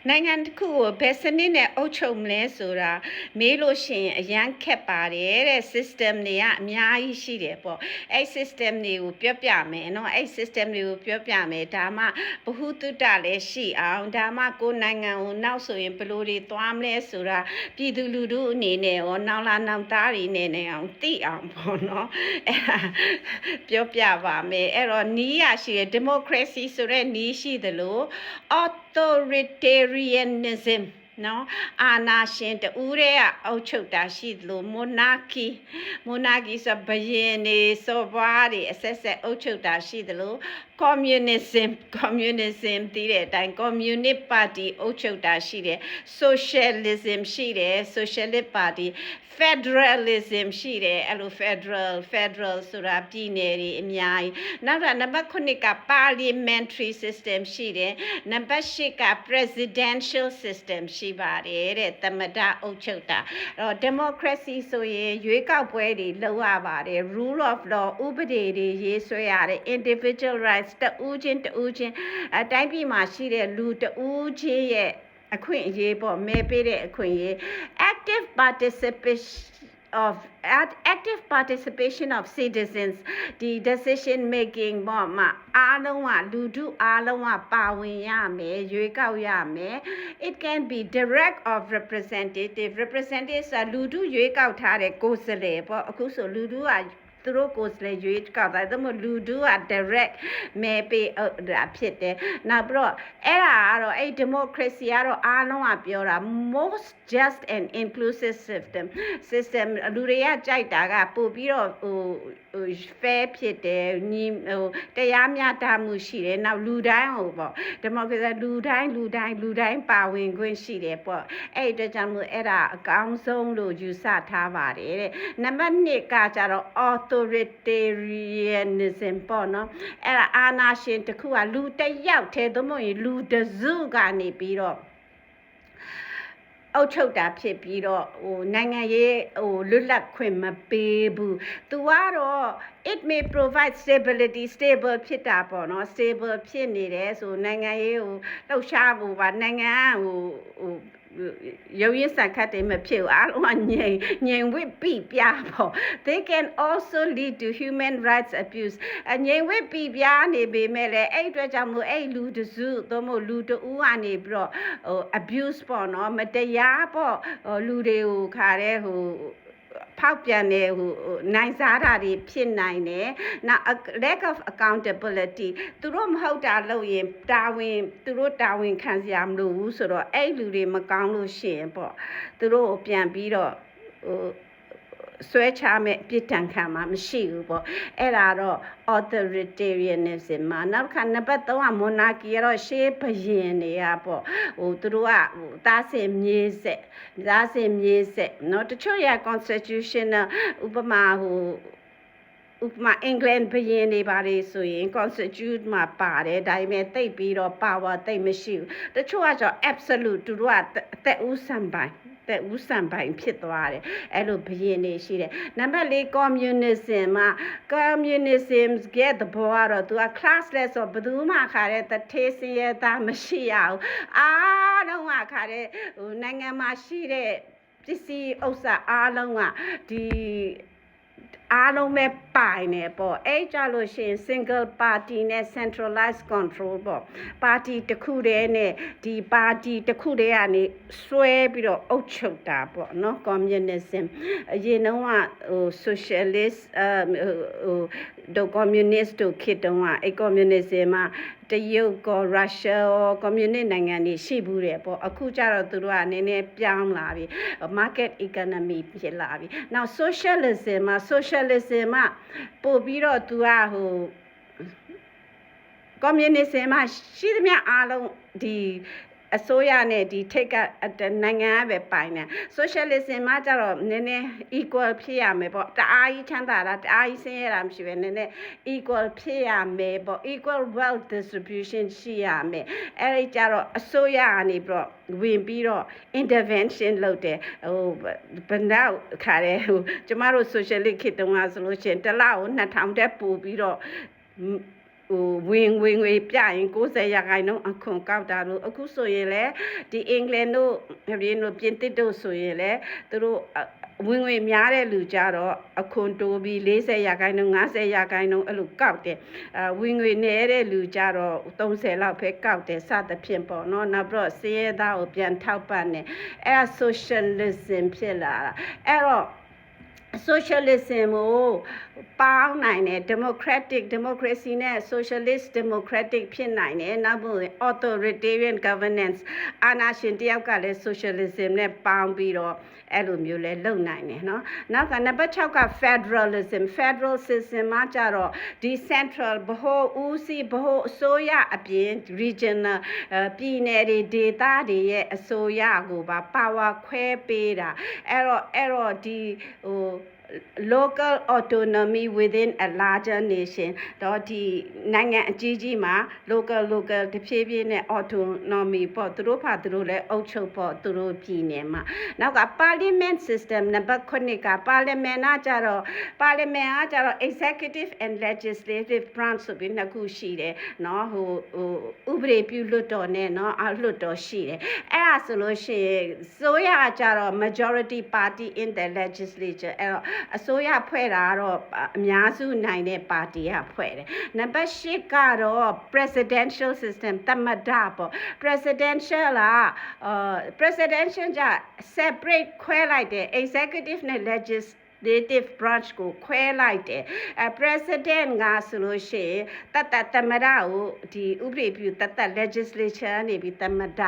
နိုင်ငံတစ်ခုကိုဘယ်စနစ်နဲ့အုပ်ချုပ်မလဲဆိုတာမေးလို့ရှိရင်အရန်ခက်ပါတယ်တဲ့ system တွေကအများကြီးရှိတယ်ပေါ့အဲ့ system တွေကိုပြောပြမယ်เนาะအဲ့ system တွေကိုပြောပြမယ်ဒါမှဘ ഹു တုတလည်းရှိအောင်ဒါမှကိုယ်နိုင်ငံကိုနောက်ဆိုရင်ဘယ်လိုတွေသွားမလဲဆိုတာပြည်သူလူထုအနေနဲ့ရောနောက်လာနောက်သားတွေနဲ့နေအောင်သိအောင်ပေါ့เนาะအဲ့ဒါပြောပြပါမယ်အဲ့တော့နီးရရှိတယ် democracy ဆိုတဲ့နီးရှိသလို authoritarianism နော်အာဏာရှင်တူရဲအုပ်ချုပ်တာရှိသလို monarchy ဆိုဘယင်နေစော်ဘွားတွေအဆက်ဆက်အုပ်ချုပ်တာရှိသလို communism တည်တဲ့အတိုင်း communist party အုပ်ချုပ်တာရှိတယ် socialism ရှိတယ် socialist party federalism ရှိတယ်အဲ့လို federal ဆိုတာပြည်နယ်တွေအများကြီးနောက်တော့နံပါတ်9က parliamentary system ရှိတယ်နံပါတ်10က presidential system ရှိပါတယ်တဲ့သမ္မတအုပ်ချုပ်တာအဲ့တော့ democracy ဆိုရင်ရွေးကောက်ပွဲတွေလုပ်ရပါတယ် rule of law ဥပဒေတွေရေးဆွဲရတယ် individual rights တဦးချင်းအတိုင်းပြည်မှာရှိတဲ့လူတဦးချင်းရဲ့အခွင့်အရေးပေါ့မဲပေးတဲ့အခွင့်အရေး active participation of citizens ဒီ decision making ပေါ့မှာအားလုံးကလူထုအားလုံးကပါဝင်ရမယ်ရွေးကောက်ရမယ် it can be direct of representative ဆိုလူထုရွေးကောက်ထားတဲ့ကိုယ်စားလှယ်ပေါ့အခုဆိုလူထုကသူတို့ကိုယ်စားလှယ်ရွေးကောက်တာဒါမှမဟုတ်လူထုက direct မဲပေးတာဖြစ်တယ်နောက်ပြီးတော့အဲ့ဒါကတော့အဲ့ democracy ကတော့အားလုံးကပြောတာ most just and inclusive system လူတွေကကြိုက်တာကပို့ပြီးတော့fair ဖြစ်တယ်ညီတရားမျှတမှုရှိတယ်နောက်လူတိုင်းဟိုပေါ့ democracy လူတိုင်းပါဝင်ခွင့်ရှိတယ်ပေါ့အဲ့အတွက်ကြောင့်မို့အဲ့ဒါအကောင်းဆုံးလို့ယူဆထားပါတယ်တဲ့နံပါတ်2ကကြတော့ authoritarianism ပေါ့နော်အဲ့ဒါအာဏာရှင်တစ်ခုကလူတစ်ယောက်တည်းသို့မဟုတ်လူတစ်စုကနေပြီးတော့အုပ်ချုပ်တာဖြစ်ပြီးတော့နိုင်ငံရေးလွတ်လပ်ခွင့်မပေးဘူး तू ကတော့ it may provide stable ဖြစ်တာပေါ့နော် stable ဖြစ်နေတယ်ဆိုနိုင်ငံရေးလှုပ်ရှားဖို့ပါနိုင်ငံရုပ်ရည်စံခတ်တယ်မဖြစ်ဘူးအားလုံးကငြိမ်ဝှက်ပြပြပေါ့ they can also lead to human rights abuse ငြိမ်ဝှက်ပြပြနေပေမဲ့လည်းအဲ့အတွက်ကြောင့်မို့အဲ့လူတစုသို့မဟုတ်လူတဦးကနေပြီးတော့abuse ပေါ့နော်မတရားပေါ့လူတွေကိုခါတဲ့ဖောက်ပြန်တဲ့နိုင်စားတာတွေဖြစ်နိုင်တယ်။ Now lack of accountability သူတို့မဟုတ်တာလုပ်ရင်သူတို့တာဝန်ခံစရာမလိုဘူးဆိုတော့အဲ့လူတွေမကောင်းလို့ရှိရင်ပေါ့သူတို့ကိုပြန်ပြီးတော့ဆွဲချမဲ့ပြစ်ဒဏ်ခံမှာမရှိဘူးပေါ့အဲ့ဒါတော့ authoritarianism မှာနောက်ခါနံပါတ်3က monarchy ကတော့ရှေးဘရင်တွေကပေါ့သူတို့ကသားစင်မြေးဆက်เนาะတချို့ရ constitutional ဥပမာအင်္ဂလန်ဘရင်တွေပါလေဆိုရင် constitution မှာပါတယ်ဒါပေမဲ့တိတ်ပြီးတော့ power တိတ်မရှိဘူးတချို့ကကျ absolute သူတို့ကအသက်ဦးဆံပိုင်ဖြစ်သွားတယ်အဲ့လိုဘရင်တွေရှိတယ်နံပါတ်4 communism မှာ communism ရဲ့သဘောကတော့သူက classless ဆိုဘယ်သူမှခါတဲ့တထေးစင်ရသားမရှိရဘူးအားလုံးကခါတဲ့နိုင်ငံမှာရှိတဲ့ပစ္စည်းဥစ္စာအားလုံးကအားလုံးပဲပိုင်နေပေါ့အဲ့ကြလို့ရှိရင် single party နဲ့ centralized control ပေါ့ပါတီတစ်ခုတည်းနဲ့ဒီပါတီတစ်ခုတည်းကနေဆွဲပြီးတော့အုပ်ချုပ်တာပေါ့နော် communism အရင်တုန်းကsocialist communist တို့ခေတ်တုန်းကအဲ့ communism မှာတရုတ်ကောရုရှားကောကွန်မြူနစ်နိုင်ငံတွေရှိဘူးတယ်ပေါ့အခုကျတော့သူတို့ကနည်းနည်းပြောင်းလာပြီ market economy ဖြစ်လာပြီနောက် socialism မှာပို့ပြီးတော့သူကcommunism မှာရှိသမျှအားလုံးဒီအစိုးရနဲ့ဒီထိတ်ကနိုင်ငံကပဲပိုင်တယ် socialism မှာကျတော့နည်းနည်း equal ဖြစ်ရမယ်ပေါ့တအားကြီးချမ်းသာတာတအားကြီးဆင်းရဲတာမရှိပဲနည်းနည်း equal ဖြစ်ရမယ်ပေါ့ equal wealth distribution ရှိရမယ်အဲ့ဒီကျတော့အစိုးရကနေပြီးတော့ဝင်ပြီးတော့ intervention လုပ်တယ်ဘယ်တော့ခါတဲ့ကျမတို့ socialist ခေတ်တုန်းကဆိုလို့ရှိရင်တစ်လကို2000တက်ပို့ပြီးတော့ ဝင်ငွေပြရင်90ရာခိုင်နှုန်းအခွန်ကောက်တာလို့အခုဆိုရင်လေဒီအင်္ဂလန်တို့ပြင်သစ်တို့ဆိုရင်လေသူတို့ဝင်ငွေများတဲ့လူကြတော့အခွန်တိုးပြီး40ရာခိုင်နှုန်း50ရာခိုင်နှုန်းအဲ့လိုကောက်တယ်ဝင်ငွေနည်းတဲ့လူကြတော့30လောက်ပဲကောက်တယ်စသဖြင့်ပေါ့နော်နောက်ပြီးတော့စည်ရဲသားကိုပြန်ထောက်ပံ့တယ်အဲ့ဒါ socialism ဖြစ်လာတာအဲ့တော့ socialism ကိုပေါင်းနိုင်တယ် democracy နဲ့ socialist democratic ဖြစ်နိုင်တယ်နောက်ပြီး authoritarian governance အာဏာရှင်တယောက်ကလည်း socialism နဲ့ပေါင်းပြီးတော့အဲ့လိုမျိုးလဲလုပ်နိုင်တယ်เนาะနောက်ကနံပါတ်6က federalism မှာကြတော့ဒီ central ဗဟိုဦးစီးဗဟိုအစိုးရအပြင် regional ပြည်နယ်တွေဒေသတွေရဲ့အစိုးရကိုပါ power ခွဲပေးတာအဲ့တော့ဒီဟိုlocal autonomy within a larger nation တော့ဒီနိုင်ငံအကြီးကြီးမှာ local တဖြည်းဖြည်းနဲ့ autonomy ပေါ့သူတို့ဖာသူတို့လည်းအုပ်ချုပ်ပေါ့သူတို့ပြည်နယ်မှာနောက်က parliament system နံပါတ်9က parliament ကကြတော့ executive and legislative branch ဆိုပြီးနှစ်ခုရှိတယ်เนาะဟိုဥပဒေပြုလွှတ်တော်နဲ့เนาะအောက်လွှတ်တော်ရှိတယ်အဲ့ဒါဆိုလို့ရှိရင်ဆိုရကြတော့ majority party in the legislature အဲ့တော့အစိုးရဖွဲ့တာကတော့အများစုနိုင်တဲ့ပါတီကဖွဲ့တယ်နံပါတ်10ကတော့ presidential system သမ္မတပေါ့ presidential ကpresidential ကြ separate ခွဲလိုက်တယ် executive နဲ့ legislative branch ကိုခွဲလိုက်တယ် president ကဆိုလို့ရှိရင်သမ္မတကိုဒီဥပဒေပြုlegislature နေပြီးသမ္မတ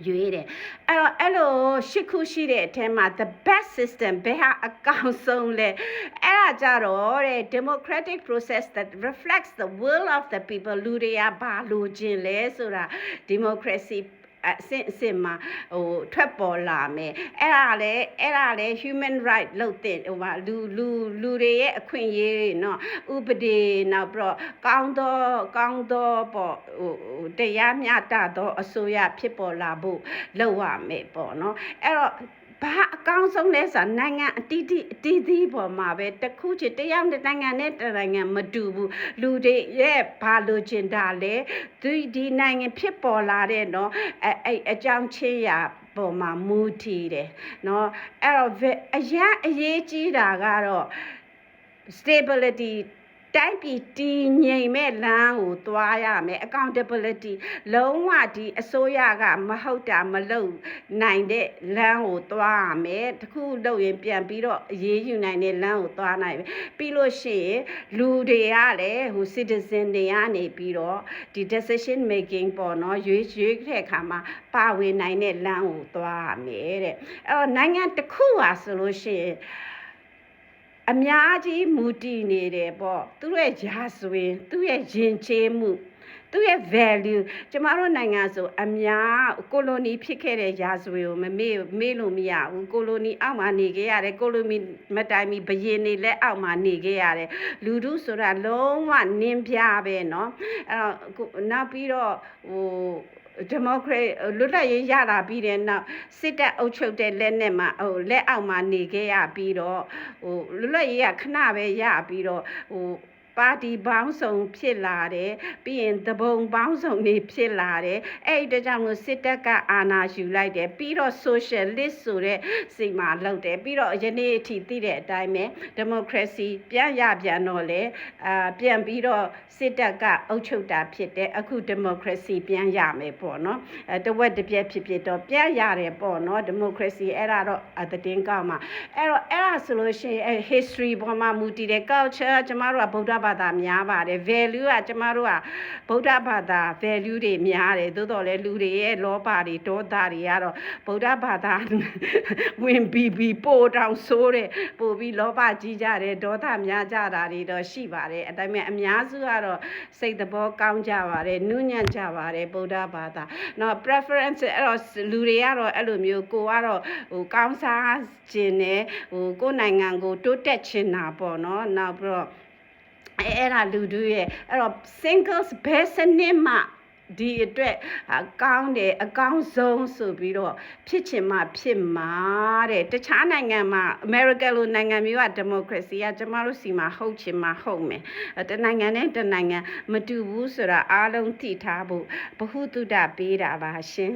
ရွေးတယ်အဲ့လိုရှစ်ခုရှိတဲ့အထဲမှာ the best system ဘယ်ဟာအကောင်းဆုံးလဲအဲ့ဒါကြတော့တဲ့ democratic process that reflects the will of the people လူတွေကဘာလိုချင်လဲဆိုတာ democracy အစစ်မှာဟိုထွက်ပေါ်လာမယ်အဲ့ဒါလေ human right လို့တင်ဟိုမှာလူတွေရဲ့အခွင့်အရေးเนาะဥပဒေနောက်ပြီးတော့ကောင်းသောပေါ့ဟိုတရားမျှတသောအစိုးရဖြစ်ပေါ်လာဖို့လုပ်ရမယ်ပေါ့เนาะအဲ့တော့ဘာအကောင်းဆုံးလဲဆိုတာနိုင်ငံအတီးတီးပေါ်မှာပဲတစ်ခုချင်းတရားနဲ့နိုင်ငံနဲ့နိုင်ငံမတူဘူးလူတွေရဲ့ဘာလိုချင်တာလဲဒီနိုင်ငံဖြစ်ပေါ်လာတဲ့เนาะအဲ့အကြောင်းချင်းရာပေါ်မှာမူတည်တယ်เนาะအဲ့တော့အရေးကြီးတာကတော့ stability တိုင်းပြည်တည်ငြိမ်မဲ့လမ်းကိုသွားရမယ် accountability လုံးဝဒီအစိုးရကမဟုတ်တာမလုပ်နိုင်တဲ့လမ်းကိုသွားရမယ်တခုလုပ်ရင်ပြန်ပြီးတော့အရေးယူနိုင်တဲ့လမ်းကိုသွားနိုင်မယ်ပြီးလို့ရှိရင်လူတွေကလည်းဟို citizen တွေကနေပြီးတော့ဒီ decision making ပေါ့နော်ရွေးတဲ့အခါမှာပါဝင်နိုင်တဲ့လမ်းကိုသွားရမယ်တဲ့အဲ့တော့နိုင်ငံတစ်ခုဟာဆိုလို့ရှိရင်အများကြီးမူတည်နေတယ်ပေါ့သူရဲ့ရာဇဝင်သူရဲ့ယဉ်ကျေးမှုသူရဲ့ value ကျမတို့နိုင်ငံဆိုအများကိုလိုနီဖြစ်ခဲ့တဲ့ရာဇဝင်ကိုမေ့လို့မရဘူးကိုလိုနီအောက်မှာနေခဲ့ရတယ်ကိုလိုနီမတိုင်မီဘရင်နေလက်အောက်မှာနေခဲ့ရတယ်လူထုဆိုတာလုံးဝနင်းပြပဲเนาะအဲ့တော့နောက်ပြီးတော့ဟိုdemocracy လွတ်လပ်ရေးရလာပြီးတဲ့နောက်စစ်တပ်အုပ်ချုပ်တဲ့လက်နဲ့မှာဟိုလက်အောက်မှာနေခဲ့ရပြီးတော့ဟိုလွတ်လပ်ရေးကခဏပဲရပြီးတော့ဟိုပါတီပေါင်းစုံဖြစ်လာတယ်ပြီးရင်တပုံပေါင်းစုံနေဖြစ်လာတယ်အဲ့ဒီကြောင့်လို့စစ်တပ်ကအာဏာယူလိုက်တယ်ပြီးတော့ socialist ဆိုတဲ့စိတ်မှာလောက်တယ်ပြီးတော့ယနေ့အထိသိတဲ့အတိုင်းပဲ democracy ပြန်တော့လေပြန်ပြီးတော့စစ်တပ်ကအုပ်ချုပ်တာဖြစ်တယ်အခု democracy ပြန်ရမယ်ပေါ့နော်တဝက်တစ်ပြက်ဖြစ်တော့ပြန်ရတယ်ပေါ့နော် democracy အဲ့ဒါတော့သတင်းကောက်မှာအဲ့ဒါဆိုလို့ရှိရင် history ပေါ်မှာမူတည်တဲ့ culture ကျမတို့ကဗုဒ္ဓဘာသာများပါတယ် value ကကျမတို့ကဗုဒ္ဓဘာသာ value တွေများတယ်သို့တော်လည်းလူတွေရဲ့လောဘတွေဒေါသတွေကတော့ဗုဒ္ဓဘာသာဝင်ပြီးပို့တောင်ဆိုးတယ်ပို့ပြီးလောဘကြီးကြတယ်ဒေါသများကြတာတွေတော့ရှိပါတယ်အတိုင်းမဲ့အများစုကတော့စိတ်သဘောကောင်းကြပါတယ်နုညံ့ကြပါတယ်ဗုဒ္ဓဘာသာနော် preference အဲ့တော့လူတွေကတော့အဲ့လိုမျိုးကိုကတော့ဟိုကောင်းစားခြင်းနဲ့ဟိုကိုယ်နိုင်ငံကိုတိုးတက်ခြင်းတာပေါ့နော်နောက်ပြီးတော့အဲ့ဒါလူတို့ရဲ့အဲ့တော့ singles ဘယ်စနစ်မှ ဒီအတွက်ကောင်းတယ်အကောင်းဆုံးဆိုပြီးတော့ဖြစ်ချင်မှဖြစ်မှာတဲ့တခြားနိုင်ငံမှာအမေရိကန်လိုနိုင်ငံမျိုးကဒီမိုကရေစီကကျမတို့စီမှာဟုတ်ချင်မှဟုတ်မယ်တနိုင်ငံနဲ့တနိုင်ငံမတူဘူးဆိုတာအားလုံးသိထားဖို့ဘ ഹു တုဒပေးတာပါရှင်